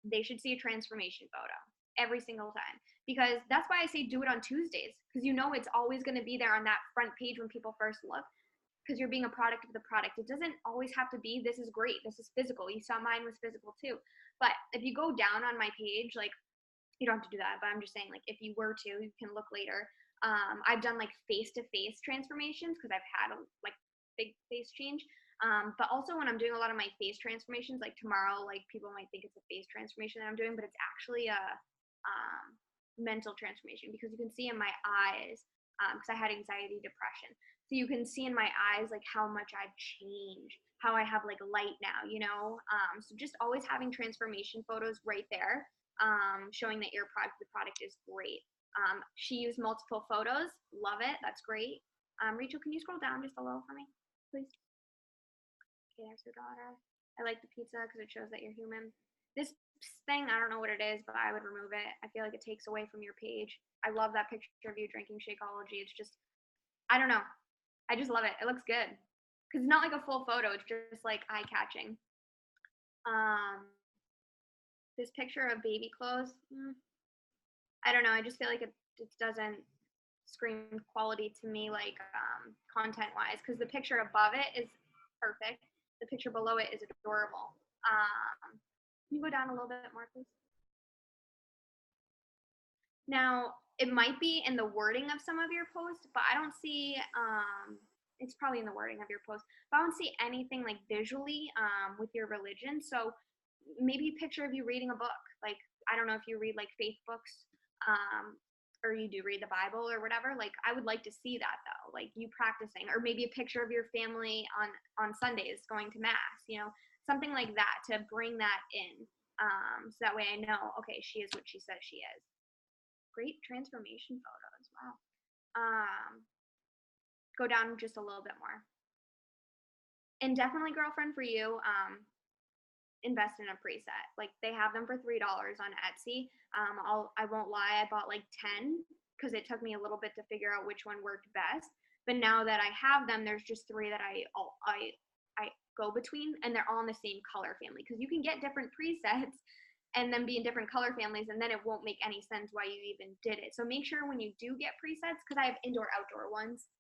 they should see a transformation photo every single time. Because that's why I say do it on Tuesdays, because you know it's always going to be there on that front page when people first look, because you're being a product of the product. It doesn't always have to be, this is great, this is physical. You saw mine was physical too. But if you go down on my page, like, you don't have to do that, but I'm just saying, like, if you were to, you can look later. I've done like face-to-face transformations because I've had a like big face change. But also when I'm doing a lot of my face transformations, like tomorrow, like people might think it's a face transformation that I'm doing, but it's actually a mental transformation, because you can see in my eyes, because I had anxiety, depression. So you can see in my eyes like how much I've changed, how I have like light now, you know? So just always having transformation photos right there, showing that your product, the product is great. She used multiple photos, love it, that's great. Rachel, can you scroll down just a little for me, please? Okay, there's your daughter. I like the pizza because it shows that you're human. This beeps thing. I don't know what it is, but I would remove it. I feel like it takes away from your page. I love that picture of you drinking Shakeology. It's just, I don't know. I just love it. It looks good. Because it's not like a full photo. It's just like eye-catching. This picture of baby clothes, I don't know. I just feel like it doesn't scream quality to me, like content-wise. Because the picture above it is perfect. The picture below it is adorable. Can you go down a little bit more, please? Now, it might be in the wording of some of your posts, but I don't see, it's probably in the wording of your post, but I don't see anything like visually with your religion. So maybe a picture of you reading a book. Like, I don't know if you read like faith books or you do read the Bible or whatever. Like, I would like to see that though, like you practicing, or maybe a picture of your family on Sundays going to mass, you know, something like that to bring that in. So that way I know, okay, she is what she says she is. Great transformation photos. Wow. Go down just a little bit more. And definitely, girlfriend, for you, invest in a preset. Like, they have them for $3 on Etsy. I won't lie, I bought like 10 because it took me a little bit to figure out which one worked best. But now that I have them, there's just 3 that I go between, and they're all in the same color family, because you can get different presets and then be in different color families, and then it won't make any sense why you even did it. So make sure when you do get presets, because I have indoor outdoor ones,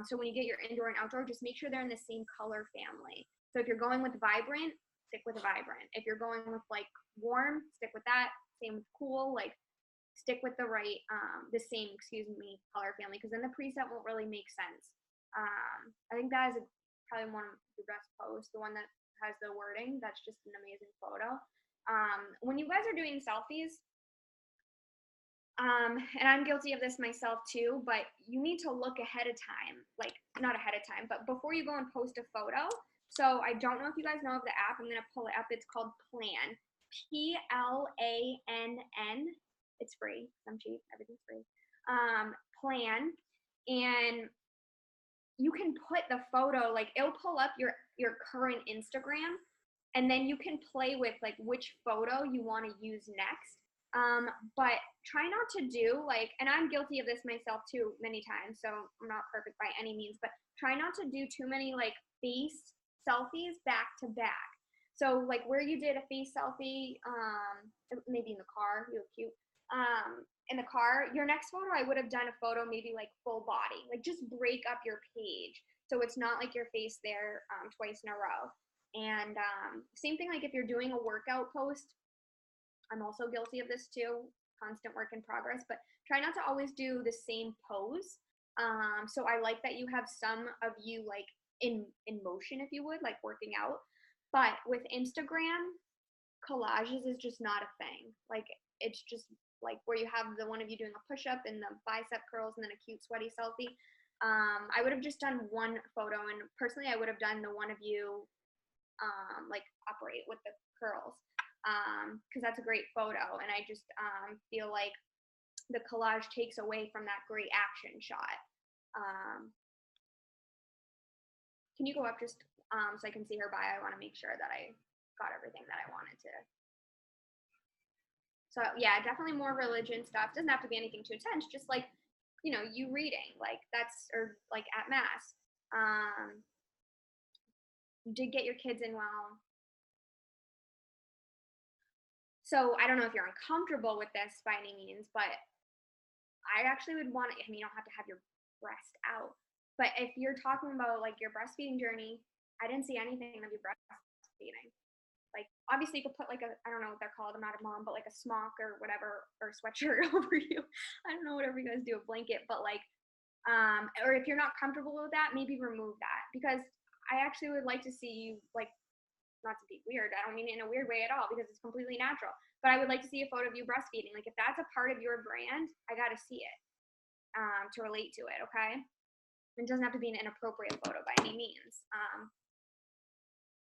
so when you get your indoor and outdoor, just make sure they're in the same color family. So if you're going with vibrant, stick with vibrant. If you're going with like warm, stick with that. Same with cool, like stick with the right, the same, color family, because then the preset won't really make sense. I think that is probably one of the best posts, the one that has the wording. That's just an amazing photo. When you guys are doing selfies, and I'm guilty of this myself too, but you need to look ahead of time, like not ahead of time, but before you go and post a photo. So I don't know if you guys know of the app. I'm going to pull it up. It's called Plann. Plann. It's free. I'm cheap. Everything's free. Plann. And you can put the photo, like it'll pull up your current Instagram, and then you can play with like which photo you want to use next. But try not to do like, and I'm guilty of this myself too many times, so I'm not perfect by any means, but try not to do too many like face selfies back to back. So like where you did a face selfie, maybe in the car, you look cute. In the car, your next photo, I would have done a photo maybe like full body, like just break up your page so it's not like your face there twice in a row. And same thing, like if you're doing a workout post, I'm also guilty of this too, constant work in progress, but try not to always do the same pose. So I like that you have some of you like in motion, if you would, like working out. But with Instagram, collages is just not a thing. Like it's just like where you have the one of you doing a push-up and the bicep curls and then a cute sweaty selfie. I would have just done one photo, and personally I would have done the one of you like operate with the curls, because that's a great photo, and I just feel like the collage takes away from that great action shot. Can you go up just so I can see her bio? I want to make sure that I got everything that I wanted to. So yeah, definitely more religion stuff. Doesn't have to be anything too intense, just like, you know, you reading, like that's, or like at mass. You did get your kids in well. So I don't know if you're uncomfortable with this by any means, but I actually would want to, I mean, you don't have to have your breast out, but if you're talking about like your breastfeeding journey, I didn't see anything of you breastfeeding. Like obviously you could put like a, I don't know what they're called, I'm not a mom, but like a smock or whatever, or sweatshirt over you. I don't know, whatever you guys do, a blanket, but like, or if you're not comfortable with that, maybe remove that, because I actually would like to see you, like, not to be weird, I don't mean it in a weird way at all, because it's completely natural, but I would like to see a photo of you breastfeeding. Like if that's a part of your brand, I got to see it to relate to it. Okay. It doesn't have to be an inappropriate photo by any means.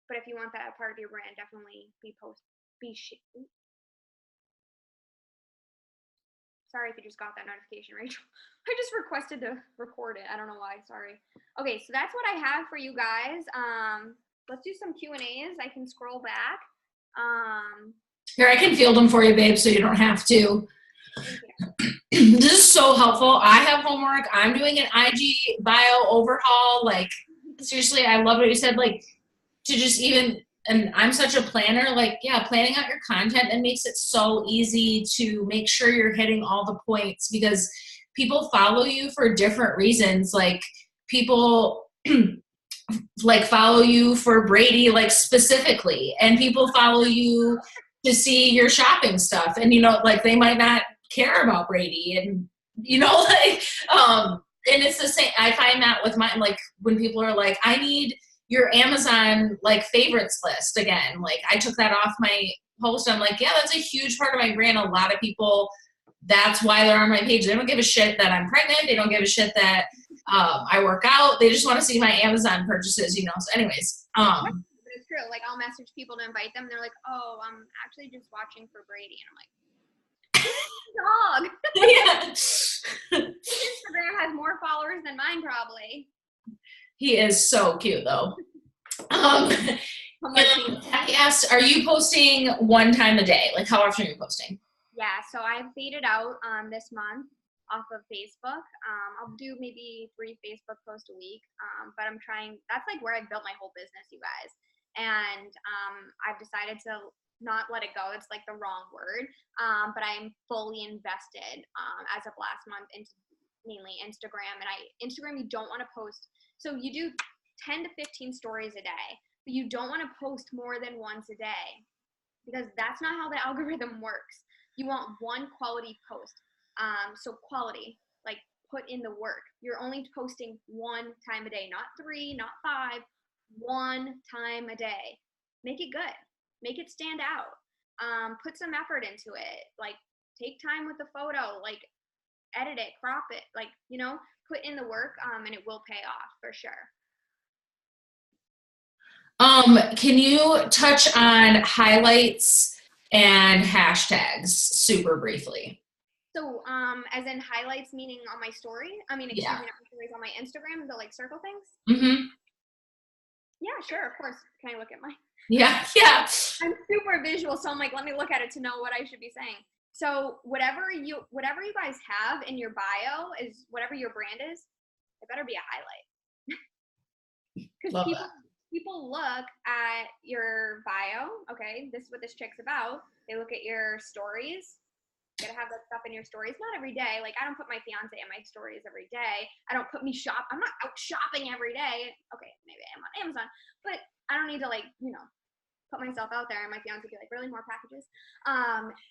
But if you want that part of your brand, definitely sorry if you just got that notification, Rachel. I just requested to record it. I don't know why, sorry. Okay, so that's what I have for you guys. Let's do some Q&As. I can scroll back.
Here, I can field them for you, babe, so you don't have to.
Thank you.
This is so helpful. I have homework. I'm doing an IG bio overhaul. Like, seriously, I love what you said. Like, to just even, and I'm such a planner, like, yeah, planning out your content, and makes it so easy to make sure you're hitting all the points, because people follow you for different reasons. Like, people like follow you for Brady, like specifically, and people follow you to see your shopping stuff, and like they might not care about Brady, and like and it's the same. I find that with mine, like when people are like, I need your Amazon like favorites list again, like I took that off my post. I'm like, yeah, that's a huge part of my brand. A lot of people, that's why they're on my page. They don't give a shit that I'm pregnant. They don't give a shit that I work out. They just want to see my Amazon purchases, So anyways,
But it's true. Like I'll message people to invite them. They're like, "Oh, I'm actually just watching for Brady," and I'm like, "Dog."
yeah.
Instagram has more followers than mine, probably.
He is so cute, though. Jackie asked, "Are you posting one time a day? Like, how often are you posting?"
Yeah, so I've faded out this month off of Facebook. I'll do maybe 3 Facebook posts a week, but I'm trying. That's like where I built my whole business, you guys. And I've decided to not let it go. It's like the wrong word, but I'm fully invested as of last month into mainly Instagram. And Instagram, you don't want to post. So you do 10 to 15 stories a day, but you don't want to post more than once a day, because that's not how the algorithm works. You want one quality post. So quality, like put in the work. You're only posting one time a day, not 3, not 5, one time a day. Make it good. Make it stand out. Put some effort into it. Like take time with the photo, like edit it, crop it, like, put in the work, and it will pay off for sure.
Can you touch on highlights and hashtags super briefly?
So, as in highlights, meaning on my story? I mean, excuse me, not my stories, on my Instagram, the like circle things?
Mm-hmm.
Yeah, sure, of course. Can I look at mine?
Yeah.
I'm super visual, so I'm like, let me look at it to know what I should be saying. So whatever you guys have in your bio is whatever your brand is, it better be a highlight. Because people look at your bio, okay, this is what this chick's about. They look at your stories. You gotta have that stuff in your stories. Not every day. Like I don't put my fiance in my stories every day. I don't put me shop. I'm not out shopping every day. Okay, maybe I'm on Amazon, but I don't need to put myself out there, and my fiance would be like, really, more packages?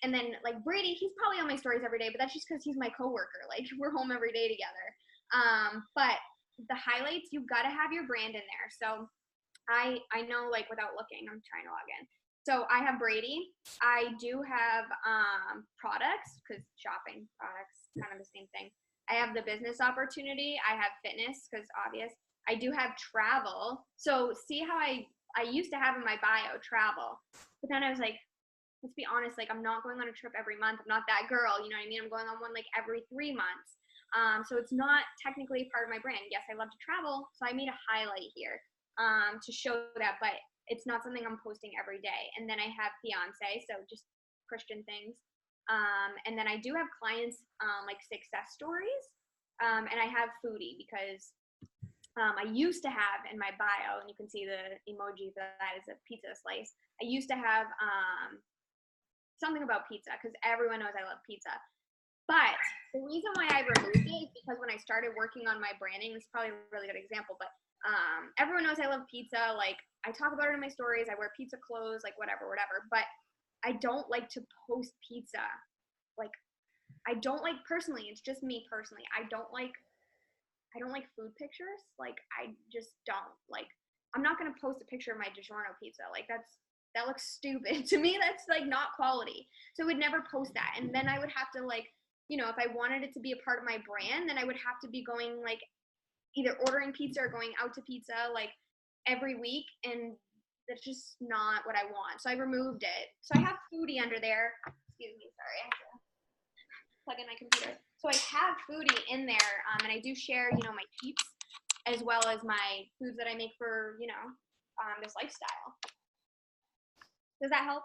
And then like Brady, he's probably on my stories every day, but that's just because he's my coworker. Like we're home every day together. But the highlights, you've got to have your brand in there. So I know, like without looking, I'm trying to log in. So I have Brady. I do have products, because shopping products, kind of the same thing. I have the business opportunity. I have fitness, because obvious. I do have travel. So see how I used to have in my bio travel, but then I was like, let's be honest, like I'm not going on a trip every month. I'm not that girl, you know what I mean? I'm going on one like every 3 months. So it's not technically part of my brand. Yes, I love to travel, so I made a highlight here to show that, but it's not something I'm posting every day. And then I have fiance, so just Christian things. And then I do have clients like success stories, and I have foodie, because I used to have in my bio, and you can see the emoji for that is a pizza slice. I used to have something about pizza, because everyone knows I love pizza. But the reason why I removed it is because when I started working on my branding, this is probably a really good example, but everyone knows I love pizza. Like I talk about it in my stories. I wear pizza clothes, like whatever. But I don't like to post pizza. Like I don't like, personally, it's just me personally, I don't like food pictures. Like I just don't like. I'm not gonna post a picture of my DiGiorno pizza. Like that looks stupid to me. That's like not quality. So I would never post that. And then I would have to if I wanted it to be a part of my brand, then I would have to be going like either ordering pizza or going out to pizza like every week, and that's just not what I want. So I removed it. So I have foodie under there. Excuse me, sorry. I have to plug in my computer. So I have foodie in there, and I do share, my cheats as well as my foods that I make for, this lifestyle. Does that help?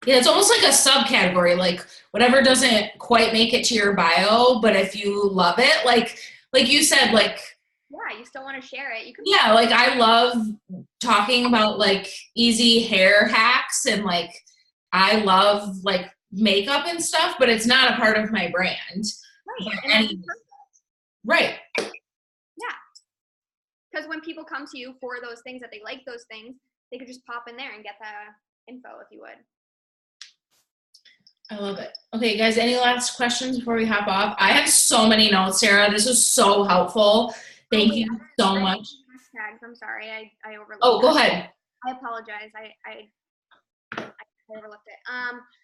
Yeah, it's almost like a subcategory, like whatever doesn't quite make it to your bio, but if you love it, like you said, like
Yeah, you still want to share it. You can.
yeah, like I love talking about like easy hair hacks and like I love like makeup and stuff, but it's not a part of my brand.
Right.
But
And that's
right.
yeah. Because when people come to you for those things that they like those things, they could just pop in there and get the info if you would.
I love it. Okay, guys, any last questions before we hop off? I have so many notes, Sarah. This was so helpful. Thank you so much.
Hashtags. I'm sorry, I overlooked.
Oh, go ahead.
I apologize. I overlooked it.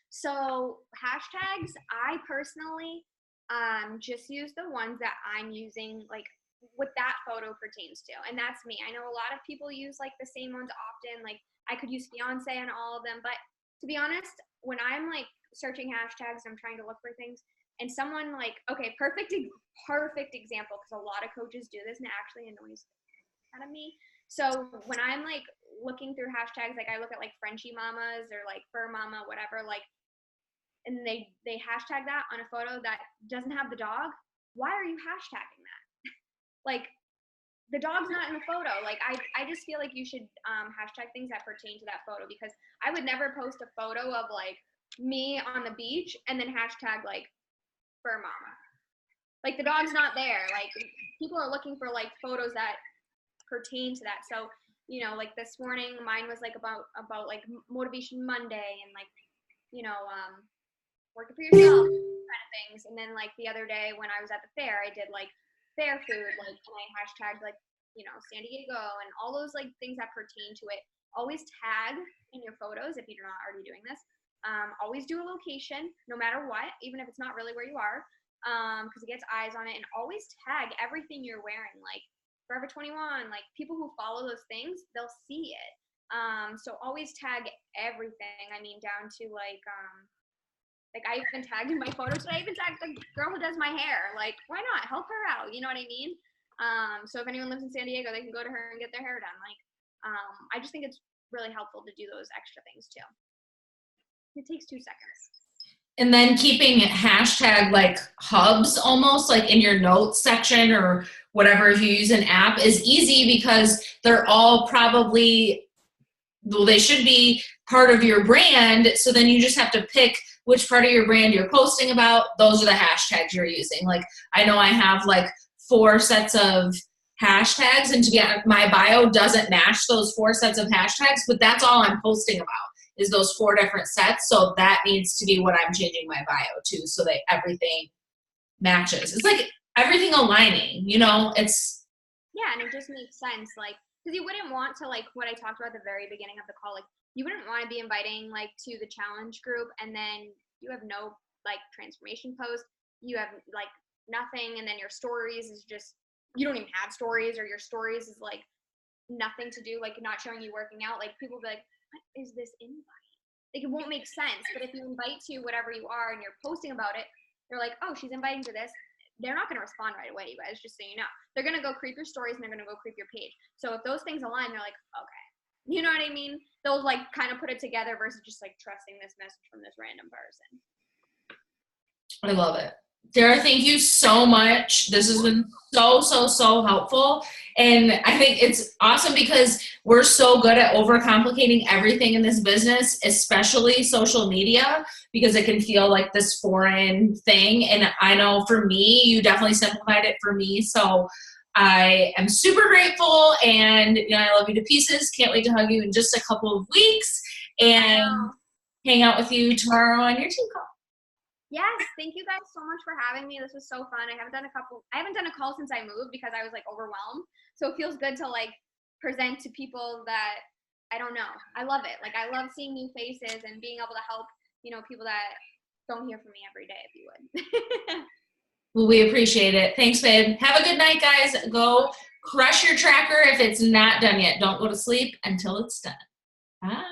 So hashtags, I personally just use the ones that I'm using, like what that photo pertains to, and that's me. I know a lot of people use like the same ones often. Like I could use fiance on all of them, but to be honest, when I'm like searching hashtags, I'm trying to look for things, and someone like, okay, perfect example, because a lot of coaches do this and it actually annoys out of me. So when I'm like looking through hashtags, like I look at like Frenchie mamas or like fur mama, whatever, like, and they hashtag that on a photo that doesn't have the dog. Why are you hashtagging that? Like the dog's not in the photo. Like I just feel like you should hashtag things that pertain to that photo, because I would never post a photo of like me on the beach and then hashtag like fur mama. Like the dog's not there. Like people are looking for like photos that pertain to that. So, you know, like this morning mine was like about like motivation Monday and like, you know, working for yourself kind of things. And then like the other day when I was at the fair, I did like fair food, like, and I hashtagged like, you know, San Diego and all those like things that pertain to it. Always tag in your photos if you're not already doing this. Always do a location, no matter what, even if it's not really where you are, because it gets eyes on it. And always tag everything you're wearing, like Forever 21, like people who follow those things, they'll see it. So always tag everything. I mean, down to like I even tagged in my photo today. I even tagged the girl who does my hair. Like, why not help her out? You know what I mean? So if anyone lives in San Diego, they can go to her and get their hair done. Like, I just think it's really helpful to do those extra things too. It takes 2 seconds.
And then keeping hashtag like hubs almost like in your notes section or whatever, if you use an app, is easy because they're all probably, well, they should be part of your brand. So then you just have to pick which part of your brand you're posting about. Those are the hashtags you're using. Like I know I have like 4 sets of hashtags, and to be honest, my bio doesn't match those 4 sets of hashtags, but that's all I'm posting about is those 4 different sets. So that needs to be what I'm changing my bio to, so that everything matches. It's like everything aligning, you know, it's.
Yeah, and it just makes sense. Like, because you wouldn't want to, like what I talked about at the very beginning of the call, like you wouldn't want to be inviting like to the challenge group and then you have no like transformation post, you have like nothing, and then your stories is just, you don't even have stories, or your stories is like nothing to do, like not showing you working out. Like people will be like, what is this invite? Like it won't make sense. But if you invite to whatever you are and you're posting about it, they're like, oh, she's inviting to this. They're not going to respond right away, you guys, just so you know. They're going to go creep your stories and they're going to go creep your page. So if those things align, they're like, okay, you know what I mean? They'll like kind of put it together versus just like trusting this message from this random person.
I love it. Sarah, thank you so much. This has been so helpful. And I think it's awesome because we're so good at overcomplicating everything in this business, especially social media, because it can feel like this foreign thing. And I know for me, you definitely simplified it for me. So I am super grateful, and you know, I love you to pieces. Can't wait to hug you in just a couple of weeks and hang out with you tomorrow on your team call.
Yes, thank you guys so much for having me. This was so fun. I haven't done a call since I moved because I was like overwhelmed. So it feels good to like present to people that I don't know. I love it. Like I love seeing new faces and being able to help, you know, people that don't hear from me every day, if you would.
Well, we appreciate it. Thanks, babe. Have a good night, guys. Go crush your tracker if it's not done yet. Don't go to sleep until it's done. Bye.